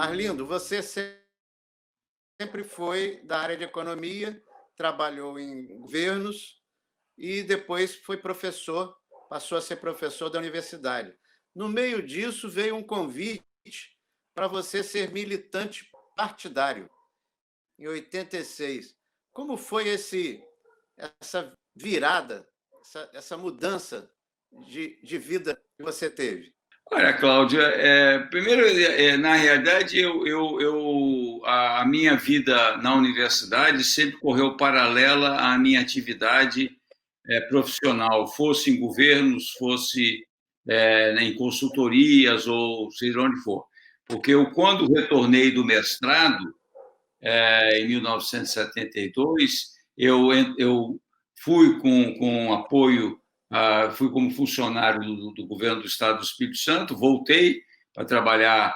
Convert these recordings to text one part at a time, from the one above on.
Arlindo, você sempre foi da área de economia, trabalhou em governos e depois foi professor, passou a ser professor da universidade. No meio disso, veio um convite para você ser militante partidário, em 86. Como foi essa virada, essa mudança de vida que você teve? Olha, Cláudia, primeiro, na realidade, a minha vida na universidade sempre correu paralela à minha atividade profissional, fosse em governos, fosse em consultorias ou seja onde for. Porque eu, quando retornei do mestrado, em 1972, eu fui com apoio, fui como funcionário do governo do Estado do Espírito Santo, voltei para trabalhar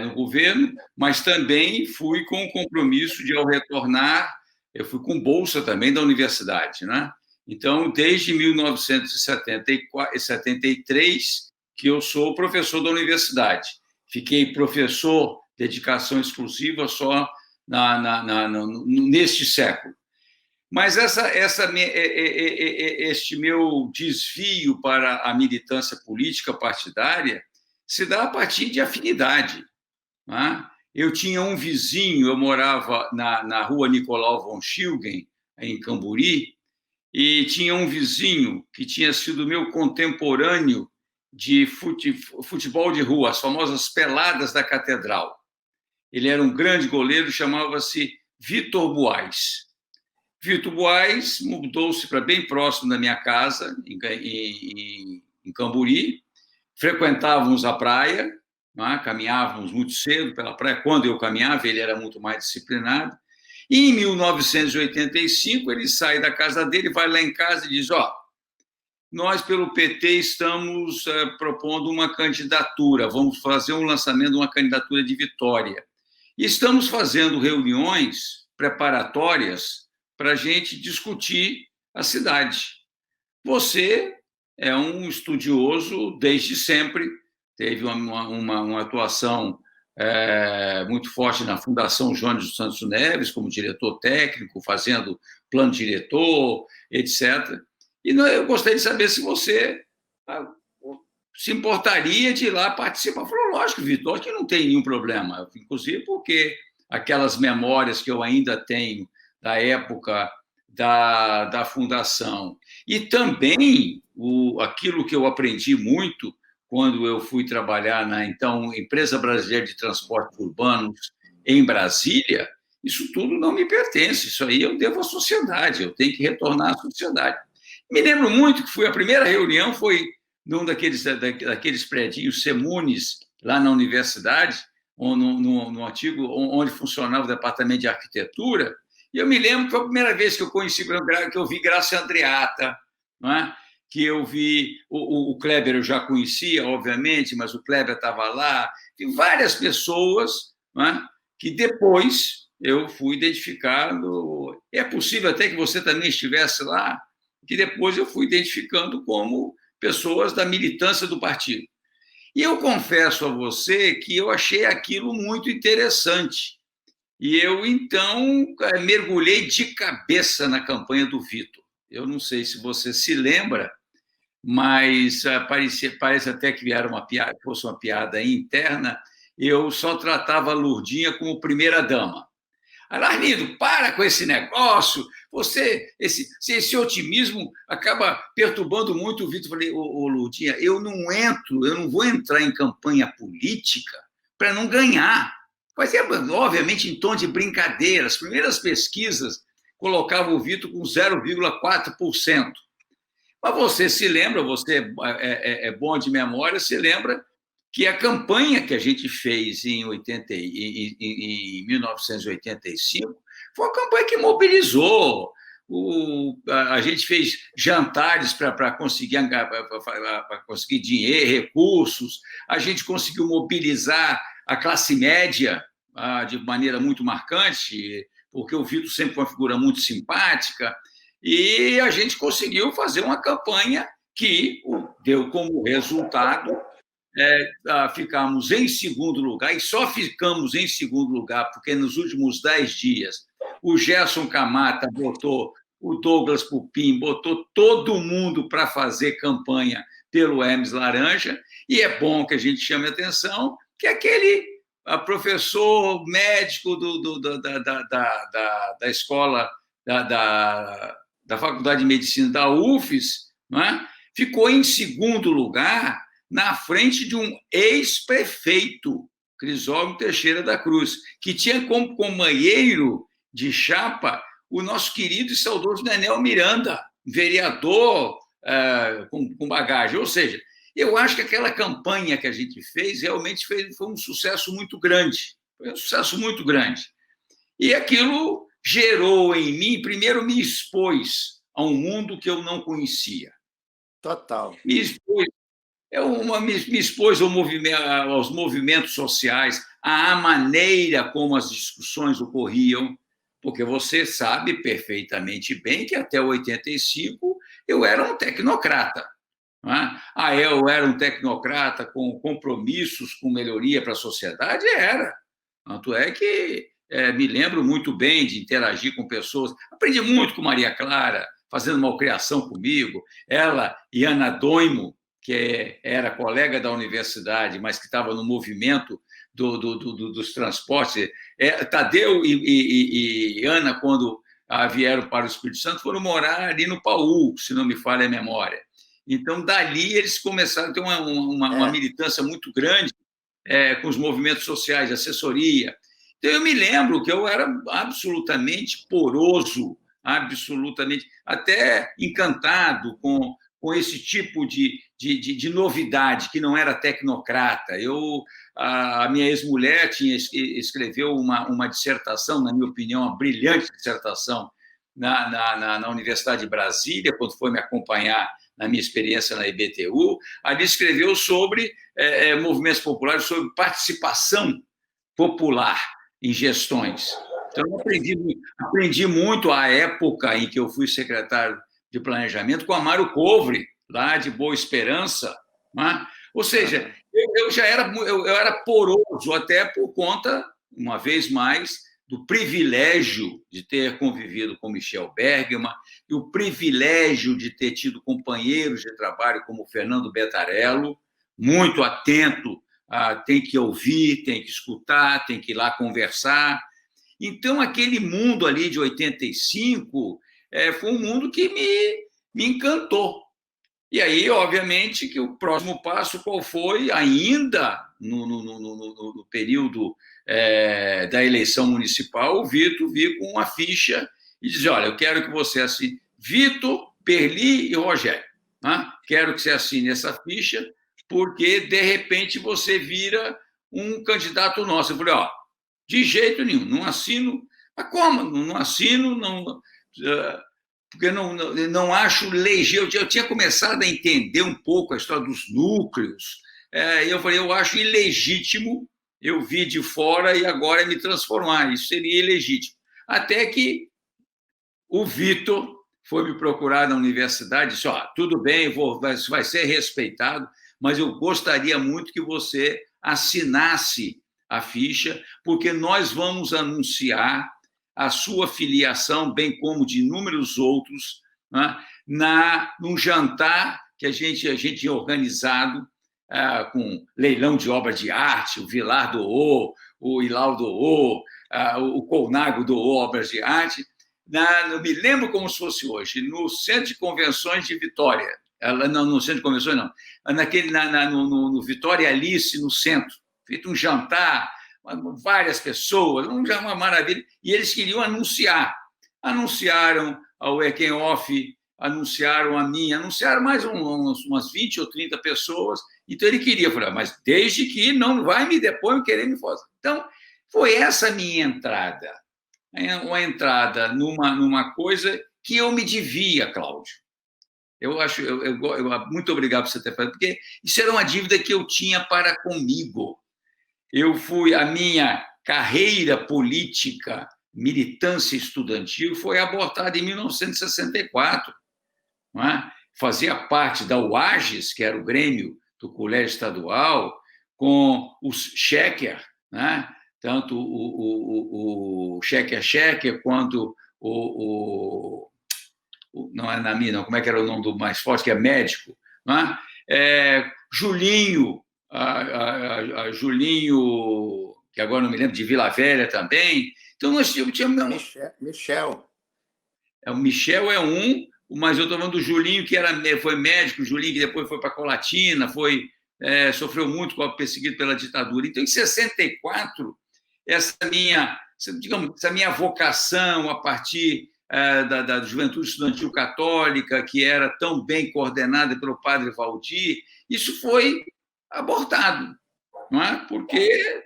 no governo, mas também fui com o compromisso de, ao retornar, eu fui com bolsa também da universidade, né? Então, desde 1973, que eu sou professor da universidade. Fiquei professor, dedicação exclusiva, só neste século. Mas este meu desvio para a militância política partidária se dá a partir de afinidade. Né? Eu tinha um vizinho, eu morava na rua Nicolau von Schilgen, em Camburi, e tinha um vizinho que tinha sido meu contemporâneo de futebol de rua, as famosas peladas da Catedral. Ele era um grande goleiro, chamava-se Vitor Buais. Vitor Buais mudou-se para bem próximo da minha casa, em Camburi. Frequentávamos a praia, né? Caminhávamos muito cedo pela praia. Quando eu caminhava, ele era muito mais disciplinado. E em 1985, ele sai da casa dele, vai lá em casa e diz: nós, pelo PT, estamos propondo uma candidatura, vamos fazer um lançamento de uma candidatura de Vitória. E estamos fazendo reuniões preparatórias para a gente discutir a cidade. Você é um estudioso desde sempre, teve uma atuação muito forte na Fundação Jones dos Santos Neves, como diretor técnico, fazendo plano diretor, etc. E eu gostaria de saber se você se importaria de ir lá participar. Eu falei: lógico, Vitor, que não tem nenhum problema, inclusive porque aquelas memórias que eu ainda tenho da época da fundação e também aquilo que eu aprendi muito quando eu fui trabalhar na, então, Empresa Brasileira de Transportes Urbanos em Brasília, isso tudo não me pertence, isso aí eu devo à sociedade, eu tenho que retornar à sociedade. Me lembro muito que a primeira reunião foi num daqueles predinhos Semunes, lá na universidade, no antigo, onde funcionava o departamento de arquitetura, e eu me lembro que foi a primeira vez que eu vi Graça Andreatta, não é? Que eu vi o Kleber, eu já conhecia, obviamente, mas o Kleber estava lá, e várias pessoas, não é? Que depois eu fui identificando, é possível até que você também estivesse lá, que depois eu fui identificando como pessoas da militância do partido. E eu confesso a você que eu achei aquilo muito interessante. E eu, então, mergulhei de cabeça na campanha do Vitor. Eu não sei se você se lembra, mas parece até que era uma piada, fosse uma piada interna. Eu só tratava a Lourdinha como primeira-dama. Arlindo, para com esse negócio, esse otimismo acaba perturbando muito o Vitor. Falei: Lourdinha, eu não vou entrar em campanha política para não ganhar. Mas obviamente, em tom de brincadeira. As primeiras pesquisas colocavam o Vitor com 0,4%. Mas você se lembra, você é bom de memória, se lembra que a campanha que a gente fez em 1985 foi uma campanha que mobilizou. A gente fez jantares para conseguir dinheiro, recursos, a gente conseguiu mobilizar a classe média de maneira muito marcante, porque o Vitor sempre foi uma figura muito simpática, e a gente conseguiu fazer uma campanha que deu como resultado ficamos em segundo lugar, e só ficamos em segundo lugar porque nos últimos 10 dias o Gerson Camata botou o Douglas Pupim, botou todo mundo para fazer campanha pelo Hermes Laranja, e é bom que a gente chame a atenção que aquele professor médico da escola, da Faculdade de Medicina da UFES, não é? Ficou em segundo lugar na frente de um ex-prefeito, Crisólogo Teixeira da Cruz, que tinha como companheiro de chapa o nosso querido e saudoso Nenel Miranda, vereador com bagagem. Ou seja, eu acho que aquela campanha que a gente fez realmente foi um sucesso muito grande. Foi um sucesso muito grande. E aquilo gerou em mim, primeiro me expôs a um mundo que eu não conhecia. Total. Me expôs aos movimentos sociais, à maneira como as discussões ocorriam, porque você sabe perfeitamente bem que até 85 eu era um tecnocrata. Não é? Eu era um tecnocrata com compromissos com melhoria para a sociedade? Era. Tanto é que me lembro muito bem de interagir com pessoas. Aprendi muito com Maria Clara, fazendo malcriação comigo. Ela e Ana Doimo, que era colega da universidade, mas que estava no movimento dos transportes. Tadeu e Ana, quando vieram para o Espírito Santo, foram morar ali no Paú, se não me falha a memória. Então, dali, eles começaram a ter uma militância muito grande com os movimentos sociais, assessoria. Então, eu me lembro que eu era absolutamente poroso, absolutamente, até encantado com esse tipo de novidade, que não era tecnocrata. A minha ex-mulher escreveu uma dissertação, na minha opinião, uma brilhante dissertação, na Universidade de Brasília, quando foi me acompanhar na minha experiência na IBTU. Ali escreveu sobre movimentos populares, sobre participação popular em gestões. Então, eu aprendi muito à época em que eu fui secretário de Planejamento com Amaro Covre, lá de Boa Esperança. Né? Ou seja, eu era poroso até por conta, uma vez mais, do privilégio de ter convivido com Michel Bergman e o privilégio de ter tido companheiros de trabalho como Fernando Bettarello, muito atento, tem que ouvir, tem que escutar, tem que ir lá conversar. Então, aquele mundo ali de 85 foi um mundo que me encantou. E aí, obviamente, que o próximo passo qual foi? Ainda no período da eleição municipal, o Vitor vir com uma ficha e dizer: olha, eu quero que você assine Vitor, Perli e Rogério. Né? Quero que você assine essa ficha, porque, de repente, você vira um candidato nosso. Eu falei: de jeito nenhum, não assino. Mas como? Não assino, não... porque não acho legítimo. Eu tinha começado a entender um pouco a história dos núcleos. Eu falei: eu acho ilegítimo eu vir de fora e agora me transformar. Isso seria ilegítimo. Até que o Vitor foi me procurar na universidade e disse: tudo bem, vai ser respeitado, mas eu gostaria muito que você assinasse a ficha, porque nós vamos anunciar a sua filiação, bem como de inúmeros outros, né, num jantar que a gente tinha organizado com leilão de obra de arte. O Vilar doou, o Ilau doou, o Colnago doou obras de arte. Não me lembro como se fosse hoje, no Centro de Convenções de Vitória. Não, no Centro de Convenções, não. No Vitória Alice, no centro. Feito um jantar, várias pessoas, uma maravilha. E eles queriam anunciar. Anunciaram ao Ekenhoff, anunciaram a mim, anunciaram mais umas 20 ou 30 pessoas. Então, ele queria, falar, mas desde que não vai me depor e querer me fazer. Então, foi essa a minha entrada. Uma entrada numa coisa que eu me devia, Cláudio. Muito obrigado por você ter feito, porque isso era uma dívida que eu tinha para comigo. A minha carreira política, militância estudantil, foi abortada em 1964. Não é? Fazia parte da UAGES, que era o Grêmio do colégio estadual, com os Schecker, né? Tanto o Schecker quanto não é Nami, não, como é que era o nome do mais forte, que é médico, né? Julinho, Julinho, que agora não me lembro, de Vila Velha também. Então, nós tínhamos... Michel. O Michel é um, mas eu estou falando do Julinho, que foi médico, o Julinho que depois foi para a Colatina, sofreu muito perseguido pela ditadura. Então, em 64, essa minha vocação a partir da Juventude Estudantil Católica, que era tão bem coordenada pelo padre Valdir, isso foi abortado, não é? Porque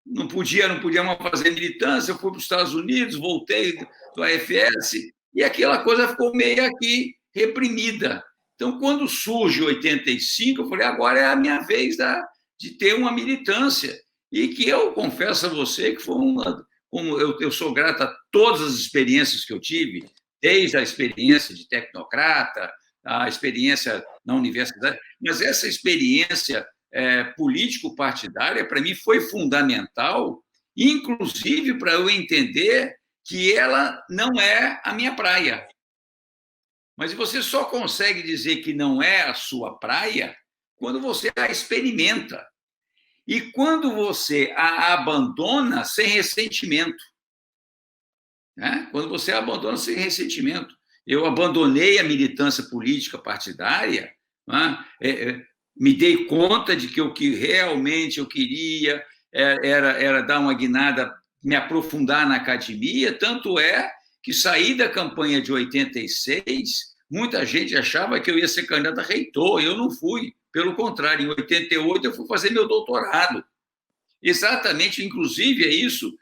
não podíamos fazer militância, eu fui para os Estados Unidos, voltei do AFS, e aquela coisa ficou meio aqui reprimida. Então, quando surge 85, eu falei, agora é a minha vez de ter uma militância. E que eu confesso a você que foi como eu sou grato a todas as experiências que eu tive, desde a experiência de tecnocrata, a experiência na universidade, mas essa experiência político-partidária, para mim, foi fundamental, inclusive para eu entender que ela não é a minha praia. Mas você só consegue dizer que não é a sua praia quando você a experimenta. E quando você a abandona sem ressentimento. Né? Quando você a abandona sem ressentimento. Eu abandonei a militância política partidária, né? Me dei conta de que o que realmente eu queria era dar uma guinada, me aprofundar na academia, tanto é que saí da campanha de 86, muita gente achava que eu ia ser candidato a reitor, eu não fui. Pelo contrário, em 88 eu fui fazer meu doutorado. Exatamente, inclusive, é isso,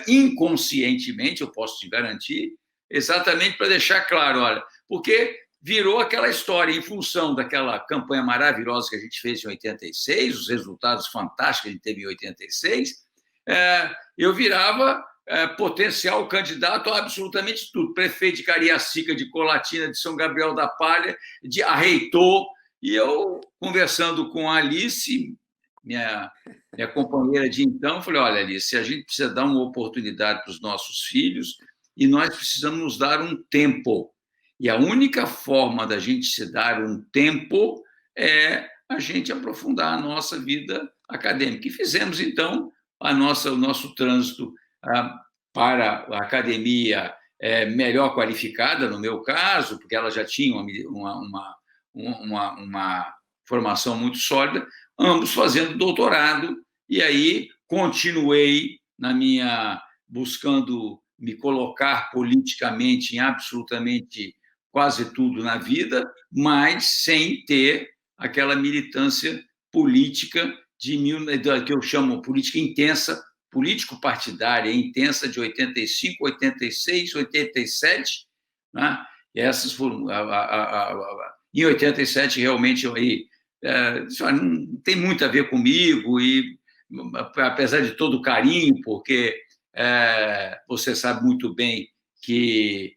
inconscientemente, eu posso te garantir, exatamente para deixar claro, olha, porque virou aquela história, em função daquela campanha maravilhosa que a gente fez em 86, os resultados fantásticos que a gente teve em 86, eu virava potencial candidato a absolutamente tudo, prefeito de Cariacica, de Colatina, de São Gabriel da Palha, a reitor, e eu, conversando com a Alice, minha companheira de então, falei, olha, Alice, a gente precisa dar uma oportunidade para os nossos filhos e nós precisamos nos dar um tempo. E a única forma da gente se dar um tempo é a gente aprofundar a nossa vida acadêmica. E fizemos, então, o nosso trânsito para a academia melhor qualificada, no meu caso, porque ela já tinha uma formação muito sólida, ambos fazendo doutorado, e aí continuei buscando me colocar politicamente em absolutamente quase tudo na vida, mas sem ter aquela militância política que eu chamo política intensa, político-partidária intensa de 85, 86, 87, né? E essas foram... Em 87, realmente, não tem muito a ver comigo, e apesar de todo o carinho, porque você sabe muito bem que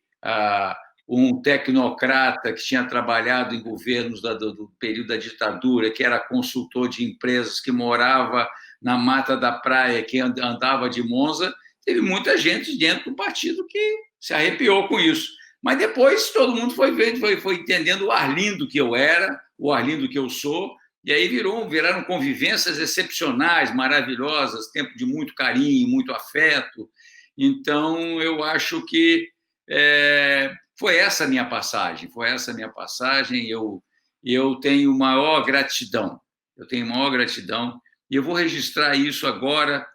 um tecnocrata que tinha trabalhado em governos do período da ditadura, que era consultor de empresas, que morava na Mata da Praia, que andava de Monza, teve muita gente dentro do partido que se arrepiou com isso. Mas depois todo mundo foi vendo, foi entendendo o Arlindo que eu era, o Arlindo que eu sou, e aí viraram convivências excepcionais, maravilhosas, tempo de muito carinho, muito afeto. Então, eu acho que foi essa a minha passagem, eu tenho maior gratidão, e eu vou registrar isso agora,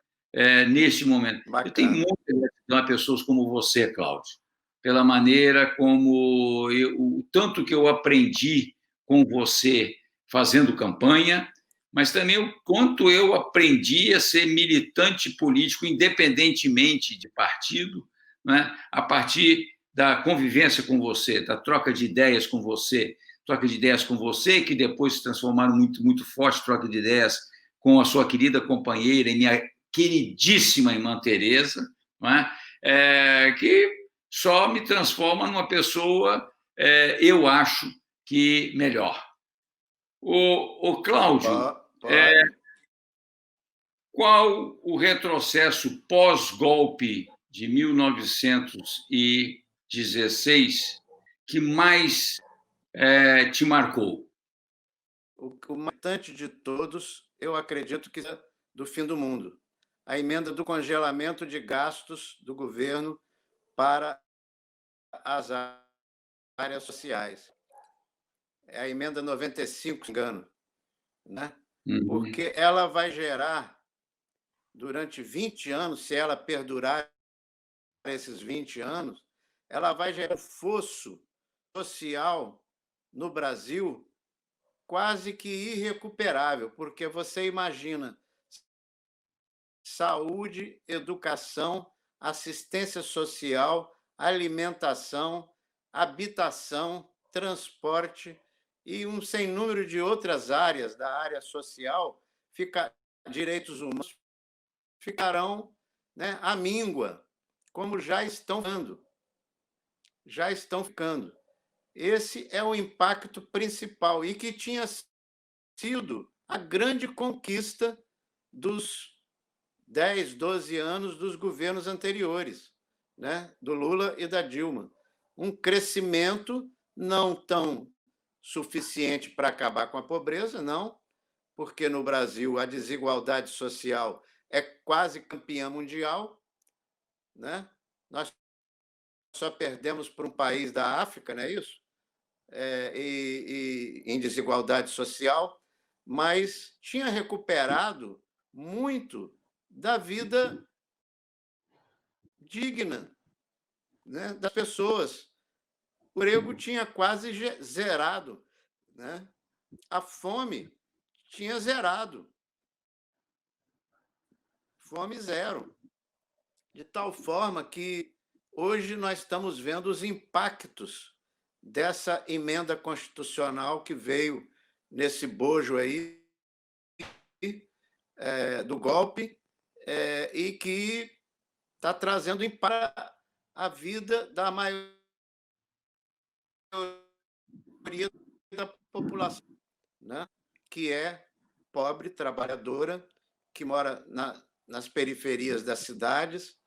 neste momento. Bacana. Eu tenho muita gratidão a pessoas como você, Cláudio, pela maneira como o tanto que eu aprendi com você fazendo campanha, mas também o quanto eu aprendi a ser militante político independentemente de partido, né? A partir da convivência com você, da troca de ideias com você, que depois se transformaram muito forte, troca de ideias com a sua querida companheira e minha queridíssima irmã Tereza, né? Que só me transforma numa pessoa, eu acho que melhor. O Cláudio, Pode. qual o retrocesso pós-golpe de 1916 que mais te marcou? O mais importante de todos, eu acredito que é do fim do mundo. A emenda do congelamento de gastos do governo para as áreas sociais. É a emenda 95, se não me engano, né? Porque ela vai gerar, durante 20 anos, se ela perdurar esses 20 anos, ela vai gerar um fosso social no Brasil quase que irrecuperável, porque você imagina saúde, educação, assistência social, alimentação, habitação, transporte e um sem número de outras áreas da área social, direitos humanos ficarão, né, à míngua, como já estão ficando. Já estão ficando. Esse é o impacto principal e que tinha sido a grande conquista dos 10, 12 anos dos governos anteriores, né? Do Lula e da Dilma. Um crescimento não tão suficiente para acabar com a pobreza, não, porque no Brasil a desigualdade social é quase campeã mundial, né? Nós só perdemos para um país da África, não é isso? Em desigualdade social, mas tinha recuperado muito da vida digna, né, das pessoas. O emprego tinha quase zerado, né? A fome tinha zerado, fome zero, de tal forma que hoje nós estamos vendo os impactos dessa emenda constitucional que veio nesse bojo aí do golpe e que está trazendo para a vida da maioria da população, né? Que é pobre, trabalhadora, que mora nas periferias das cidades,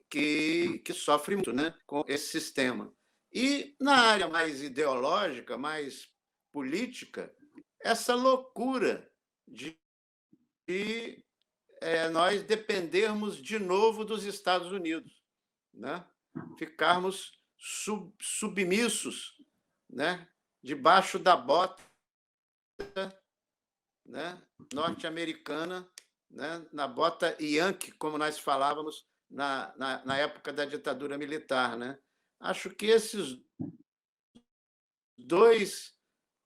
que sofre muito, né, com esse sistema. E na área mais ideológica, mais política, essa loucura de nós dependermos de novo dos Estados Unidos, né? Ficarmos submissos, né? Debaixo da bota, né, norte-americana, né, na bota Yankee, como nós falávamos na época da ditadura militar. Né? Acho que esses dois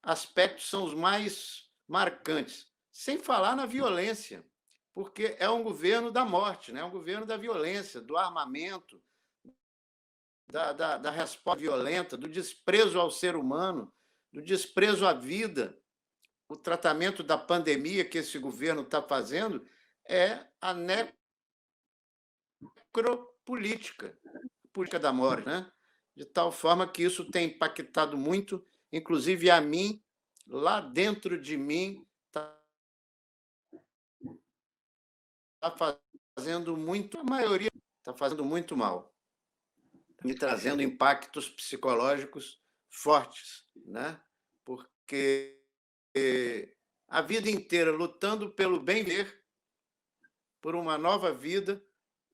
aspectos são os mais marcantes, sem falar na violência, porque é um governo da morte, né? É um governo da violência, do armamento, da resposta violenta, do desprezo ao ser humano, do desprezo à vida. O tratamento da pandemia que esse governo está fazendo é a necropolítica, política da morte, né? De tal forma que isso tem impactado muito, inclusive a mim, lá dentro de mim, está fazendo muito, a maioria está fazendo muito mal, me trazendo impactos psicológicos fortes, né? Porque a vida inteira lutando pelo bem viver, por uma nova vida,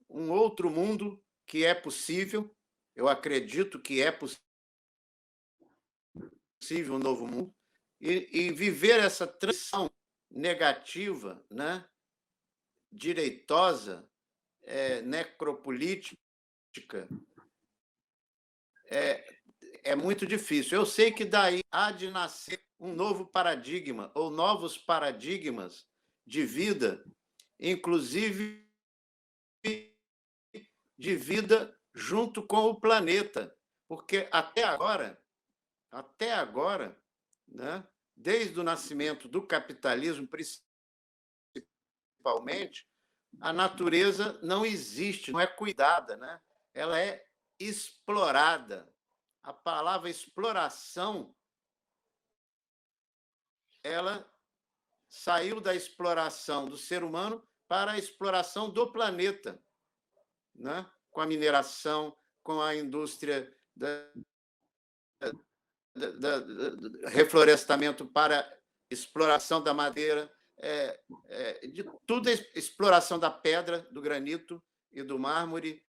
um outro mundo que é possível, eu acredito que é possível um novo mundo, e viver essa transição negativa, né, direitosa, necropolítica, é muito difícil. Eu sei que daí há de nascer um novo paradigma, ou novos paradigmas de vida, inclusive de vida junto com o planeta, porque até agora, né, desde o nascimento do capitalismo, principalmente, a natureza não existe, não é cuidada, né? Ela é explorada a palavra exploração, ela saiu da exploração do ser humano para a exploração do planeta, né? Com a mineração, com a indústria do reflorestamento para exploração da madeira, de tudo, exploração da pedra, do granito e do mármore.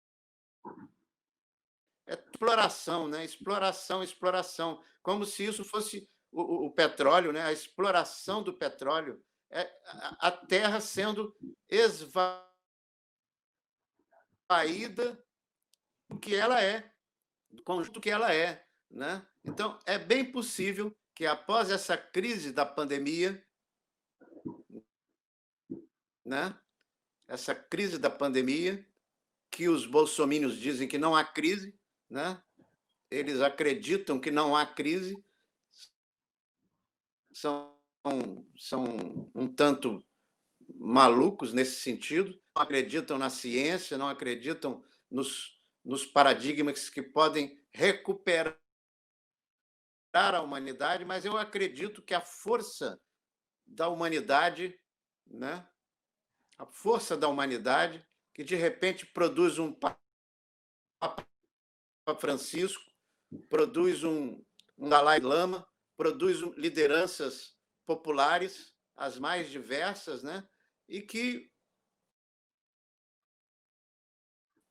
É exploração, né? Exploração, como se isso fosse o petróleo, né? A exploração do petróleo, a terra sendo esvaída do que ela é, do conjunto que ela é, né? Então, é bem possível que, após essa crise da pandemia, né? Essa crise da pandemia, que os bolsominions dizem que não há crise, né? Eles acreditam que não há crise, são um tanto malucos nesse sentido, não acreditam na ciência, não acreditam nos paradigmas que podem recuperar a humanidade, mas eu acredito que a força da humanidade, né? A força da humanidade, que de repente produz um Papa Francisco, produz um Dalai Lama, produz lideranças populares, as mais diversas, né? E que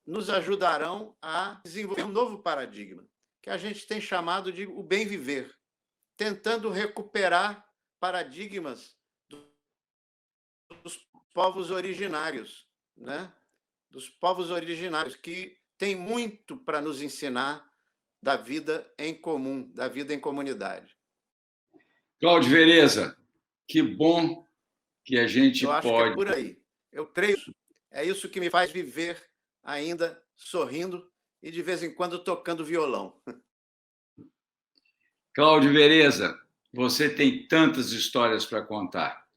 nos ajudarão a desenvolver um novo paradigma, que a gente tem chamado de o bem viver, tentando recuperar paradigmas dos povos originários, né? Dos povos originários, que têm muito para nos ensinar da vida em comum, da vida em comunidade. Cláudio Vereza, que bom que a gente Eu acho pode... que é por aí. Eu creio, é isso que me faz viver ainda sorrindo e, de vez em quando, tocando violão. Cláudio Vereza, você tem tantas histórias para contar,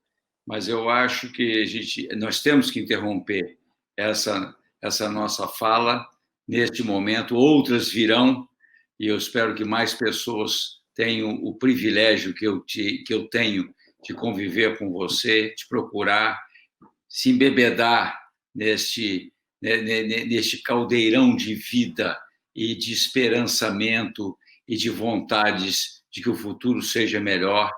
mas eu acho que nós temos que interromper essa nossa fala neste momento. Outras virão, e eu espero que mais pessoas tenham o privilégio que eu tenho de conviver com você, de procurar se embebedar neste caldeirão de vida e de esperançamento e de vontades de que o futuro seja melhor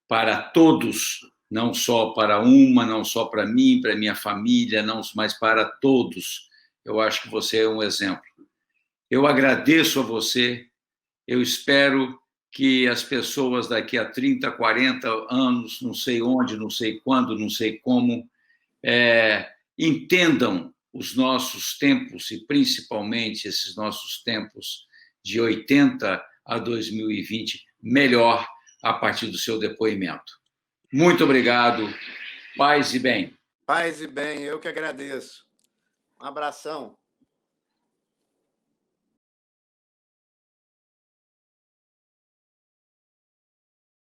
para todos, não só para uma, não só para mim, para minha família, não, mas para todos. Eu acho que você é um exemplo. Eu agradeço a você, eu espero que as pessoas daqui a 30, 40 anos, não sei onde, não sei quando, não sei como, entendam os nossos tempos, e principalmente esses nossos tempos de 80 a 2020, melhor a partir do seu depoimento. Muito obrigado. Paz e bem. Paz e bem, eu que agradeço. Um abração.